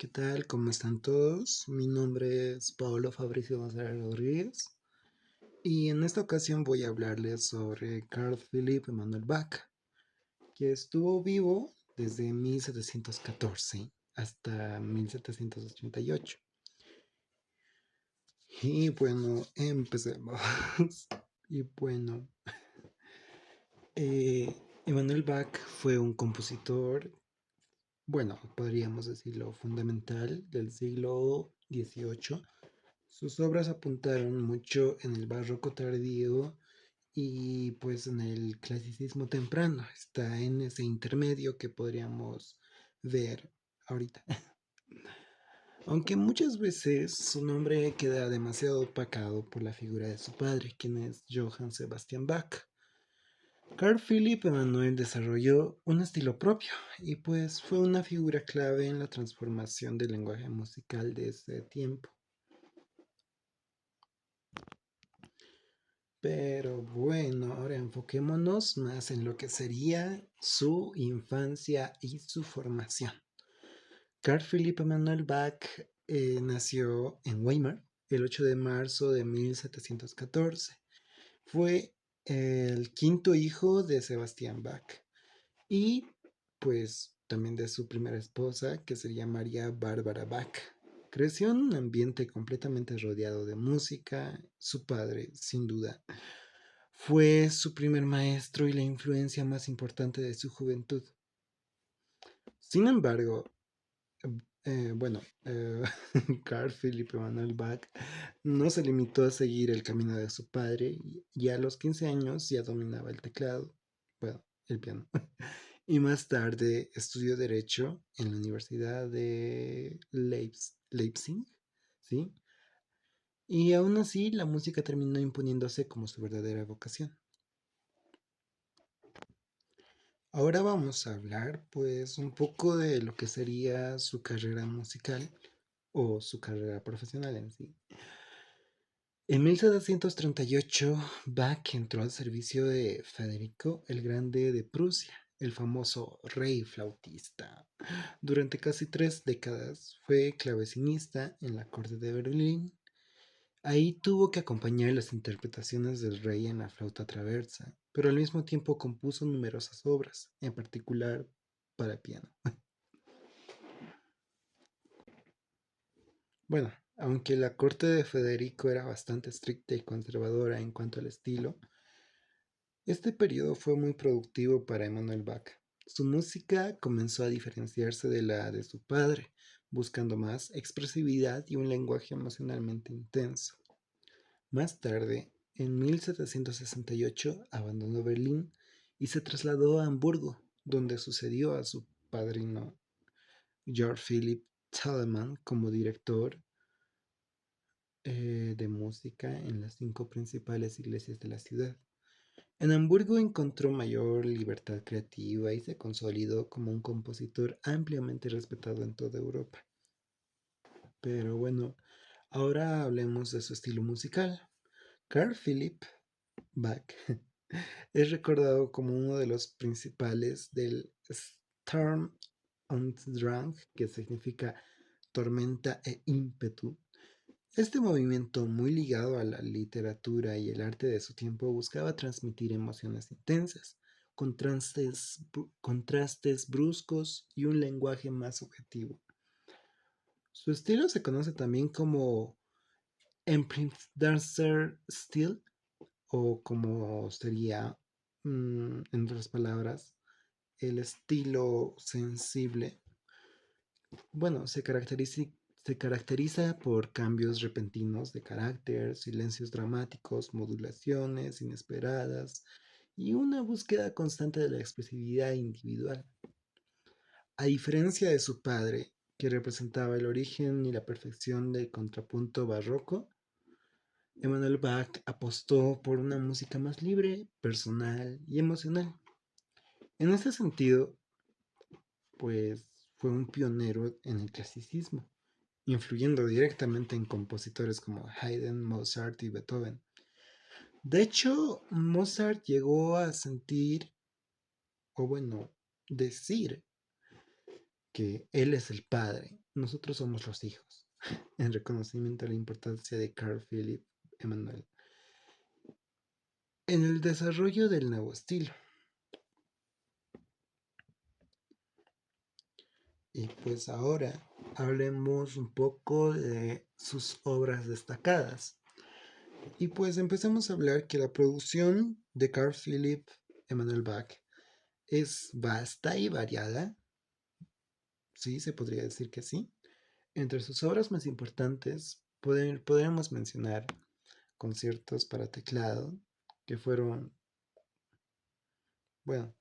¿Qué tal? ¿Cómo están todos? Mi nombre es Pablo Fabricio González Rodríguez y en esta ocasión voy a hablarles sobre Carl Philipp Emanuel Bach, que estuvo vivo desde 1714 hasta 1788. Y bueno, empecemos. Y bueno, eh, Emanuel Bach fue un compositor, bueno, podríamos decirlo, fundamental del siglo XVIII. Sus obras apuntaron mucho en el barroco tardío y pues en el clasicismo temprano. Está en ese intermedio que podríamos ver ahorita. Aunque muchas veces su nombre queda demasiado opacado por la figura de su padre, quien es Johann Sebastian Bach. Carl Philipp Emanuel desarrolló un estilo propio y pues fue una figura clave en la transformación del lenguaje musical de ese tiempo. Pero bueno, ahora enfoquémonos más en lo que sería su infancia y su formación. Carl Philipp Emanuel Bach nació en Weimar el 8 de marzo de 1714. Fue el quinto hijo de Sebastián Bach y pues también de su primera esposa, que sería María Bárbara Bach. Creció en un ambiente completamente rodeado de música. Su padre, sin duda, fue su primer maestro y la influencia más importante de su juventud. Sin embargo, bueno, Carl Philipp Emanuel Bach no se limitó a seguir el camino de su padre y a los 15 años ya dominaba el teclado, bueno, el piano. Y más tarde estudió Derecho en la Universidad de Leipzig, ¿sí? Y aún así la música terminó imponiéndose como su verdadera vocación. Ahora vamos a hablar pues un poco de lo que sería su carrera musical o su carrera profesional en sí. En 1738, Bach entró al servicio de Federico el Grande de Prusia, el famoso rey flautista. Durante casi 3 décadas fue clavecinista en la corte de Berlín. Ahí tuvo que acompañar las interpretaciones del rey en la flauta traversa, pero al mismo tiempo compuso numerosas obras, en particular para piano. Bueno, aunque la corte de Federico era bastante estricta y conservadora en cuanto al estilo, este periodo fue muy productivo para Emanuel Bach. Su música comenzó a diferenciarse de la de su padre, buscando más expresividad y un lenguaje emocionalmente intenso. Más tarde, en 1768, abandonó Berlín y se trasladó a Hamburgo, donde sucedió a su padrino Georg Philipp Telemann como director de música en las 5 principales iglesias de la ciudad. En Hamburgo encontró mayor libertad creativa y se consolidó como un compositor ampliamente respetado en toda Europa. Pero bueno, ahora hablemos de su estilo musical. Carl Philipp Bach es recordado como uno de los principales del Sturm und Drang, que significa tormenta e ímpetu. Este movimiento, muy ligado a la literatura y el arte de su tiempo, buscaba transmitir emociones intensas, contrastes bruscos y un lenguaje más objetivo. Su estilo se conoce también como Dancer Stil, o como sería, en otras palabras, el estilo sensible. Bueno, se caracteriza por cambios repentinos de carácter, silencios dramáticos, modulaciones inesperadas y una búsqueda constante de la expresividad individual. A diferencia de su padre, que representaba el origen y la perfección del contrapunto barroco, Emanuel Bach apostó por una música más libre, personal y emocional. En este sentido, pues fue un pionero en el clasicismo, influyendo directamente en compositores como Haydn, Mozart y Beethoven. De hecho, Mozart llegó a sentir, o bueno, decir que él es el padre nosotros somos los hijos, en reconocimiento a la importancia de Carl Philipp Emanuel en el desarrollo del nuevo estilo. Y pues ahora hablemos un poco de sus obras destacadas. Y pues empecemos a hablar que la producción de Carl Philipp Emanuel Bach es vasta y variada. Sí, se podría decir que sí. Entre sus obras más importantes podemos mencionar conciertos para teclado, que fueron, bueno,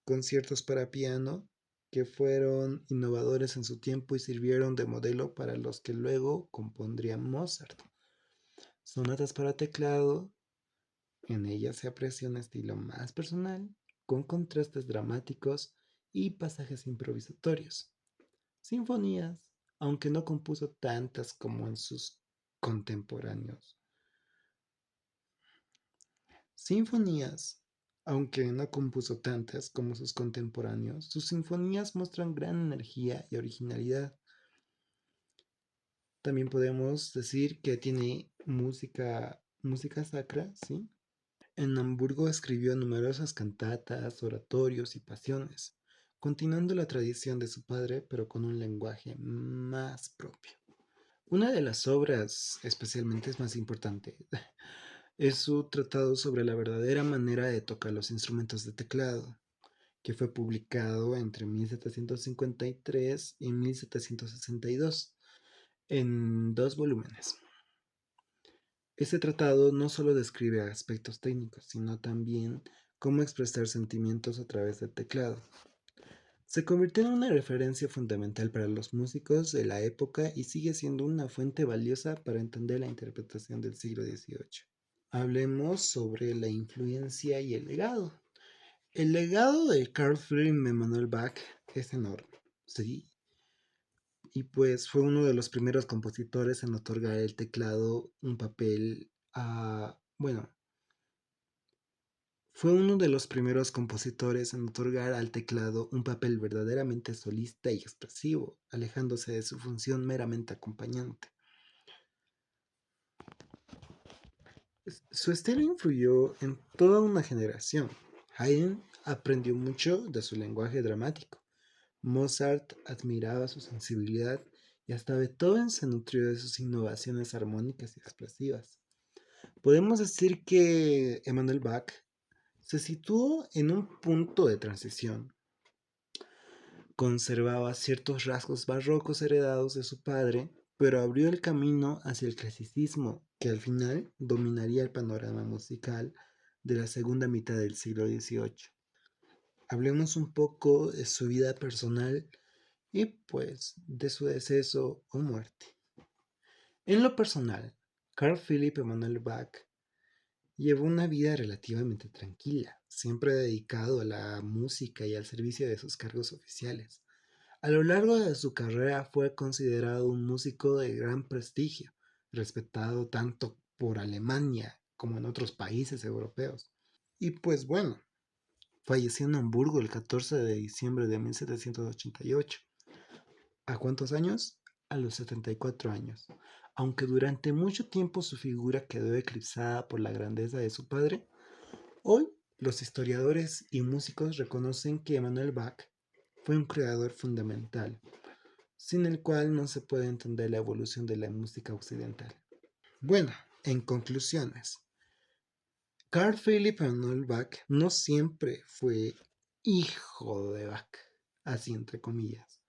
conciertos para piano, que fueron innovadores en su tiempo y sirvieron de modelo para los que luego compondría Mozart. Sonatas para teclado, en ellas se aprecia un estilo más personal, con contrastes dramáticos y pasajes improvisatorios. Sinfonías, aunque no compuso tantas como en sus contemporáneos. Sinfonías, aunque no compuso tantas como sus contemporáneos, sus sinfonías muestran gran energía y originalidad. También podemos decir que tiene música sacra, ¿sí? En Hamburgo escribió numerosas cantatas, oratorios y pasiones, continuando la tradición de su padre, pero con un lenguaje más propio. Una de las obras especialmente más importante es su tratado sobre la verdadera manera de tocar los instrumentos de teclado, que fue publicado entre 1753 y 1762 en dos volúmenes. Este tratado no solo describe aspectos técnicos, sino también cómo expresar sentimientos a través del teclado. Se convirtió en una referencia fundamental para los músicos de la época y sigue siendo una fuente valiosa para entender la interpretación del siglo XVIII. Hablemos sobre la influencia y el legado. El legado de Carl Friedrich Emanuel Bach es enorme, ¿sí? Y pues fue uno de los primeros compositores en otorgar el teclado un papel bueno, fue uno de los primeros compositores en otorgar al teclado un papel verdaderamente solista y expresivo, alejándose de su función meramente acompañante. Su estilo influyó en toda una generación. Haydn aprendió mucho de su lenguaje dramático. Mozart admiraba su sensibilidad y hasta Beethoven se nutrió de sus innovaciones armónicas y expresivas. Podemos decir que Emanuel Bach se situó en un punto de transición. Conservaba ciertos rasgos barrocos heredados de su padre, pero abrió el camino hacia el clasicismo, que al final dominaría el panorama musical de la segunda mitad del siglo XVIII. Hablemos un poco de su vida personal y pues de su deceso o muerte. En lo personal, Carl Philipp Emanuel Bach llevó una vida relativamente tranquila, siempre dedicado a la música y al servicio de sus cargos oficiales. A lo largo de su carrera fue considerado un músico de gran prestigio, respetado tanto por Alemania como en otros países europeos. Y pues bueno, falleció en Hamburgo el 14 de diciembre de 1788. ¿A cuántos años? A los 74 años. Aunque durante mucho tiempo su figura quedó eclipsada por la grandeza de su padre, hoy los historiadores y músicos reconocen que Emanuel Bach fue un creador fundamental, sin el cual no se puede entender la evolución de la música occidental. Bueno, en conclusiones, Carl Philipp Emanuel Bach no siempre fue hijo de Bach, así entre comillas,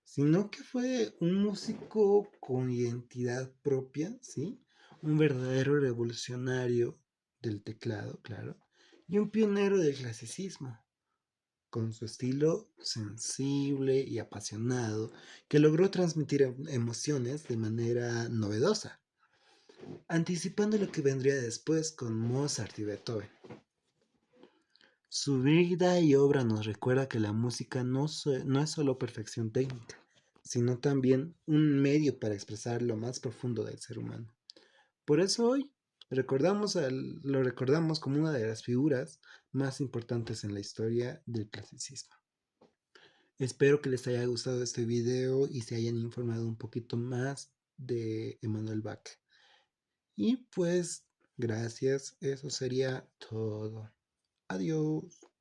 sino que fue un músico con identidad propia, ¿sí? Un verdadero revolucionario del teclado, claro, y un pionero del clasicismo, con su estilo sensible y apasionado, que logró transmitir emociones de manera novedosa, anticipando lo que vendría después con Mozart y Beethoven. Su vida y obra nos recuerda que la música no es solo perfección técnica, sino también un medio para expresar lo más profundo del ser humano. Por eso hoy lo recordamos como una de las figuras más importantes en la historia del clasicismo. Espero que les haya gustado este video y se hayan informado un poquito más de Emanuel Bach. Y pues, gracias, eso sería todo. Adiós.